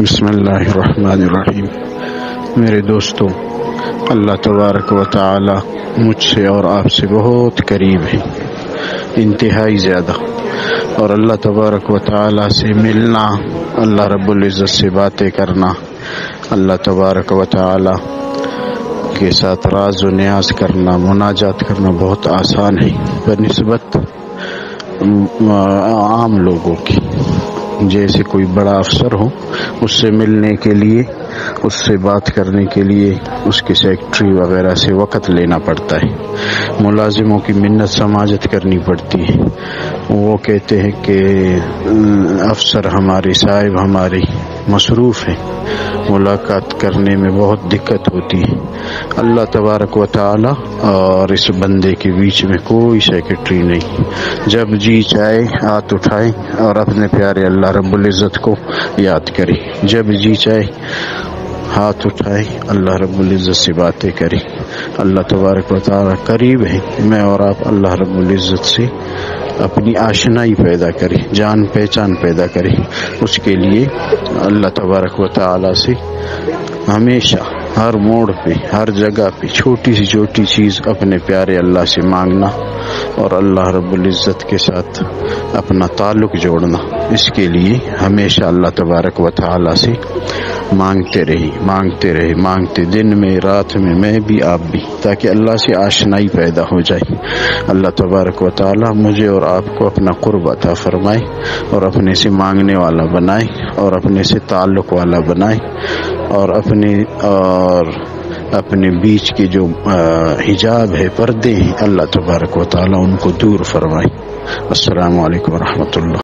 بسم اللہ الرحمن الرحیم۔ میرے دوستو، اللہ تبارک و تعالی مجھ سے اور آپ سے بہت قریب ہے، انتہائی زیادہ، اور اللہ تبارک و تعالی سے ملنا، اللہ رب العزت سے باتیں کرنا، اللہ تبارک و تعالی کے ساتھ راز و نیاز کرنا، مناجات کرنا بہت آسان ہے بنسبت عام لوگوں کی۔ جیسے کوئی بڑا افسر ہو، اس سے ملنے کے لیے، اس سے بات کرنے کے لیے اس کے سیکرٹری وغیرہ سے وقت لینا پڑتا ہے، ملازموں کی منت سماجت کرنی پڑتی ہے۔ وہ کہتے ہیں کہ افسر ہمارے، صاحب ہمارے مصروف ہیں، ملاقات کرنے میں بہت دقت ہوتی ہے۔ اللہ تبارک و تعالی اور اس بندے کے بیچ میں کوئی سیکرٹری نہیں، جب جی چاہے ہاتھ اٹھائے اور اپنے پیارے اللہ رب العزت کو یاد کرے، جب جی چاہے ہاتھ اٹھائے اللہ رب العزت سے باتیں کرے۔ اللہ تبارک و تعالی قریب ہے۔ میں اور آپ اللہ رب العزت سے اپنی آشنائی پیدا کرے، جان پہچان پیدا کرے۔ اس کے لیے اللہ تبارک و تعالی سے ہمیشہ ہر موڑ پہ، ہر جگہ پہ چھوٹی سی چھوٹی چیز اپنے پیارے اللہ سے مانگنا اور اللہ رب العزت کے ساتھ اپنا تعلق جوڑنا۔ اس کے لیے ہمیشہ اللہ تبارک و تعالی سے مانگتے رہے، مانگتے دن میں، رات میں بھی، آپ بھی، تاکہ اللہ سے آشنائی پیدا ہو جائے۔ اللہ تبارک و تعالی مجھے اور آپ کو اپنا قرب عطا فرمائے اور اپنے سے مانگنے والا بنائے اور اپنے سے تعلق والا بنائے، اور اپنے بیچ کے جو حجاب ہے، پردے ہیں، اللہ تبارک و تعالی ان کو دور فرمائے۔ السلام علیکم ورحمۃ اللہ۔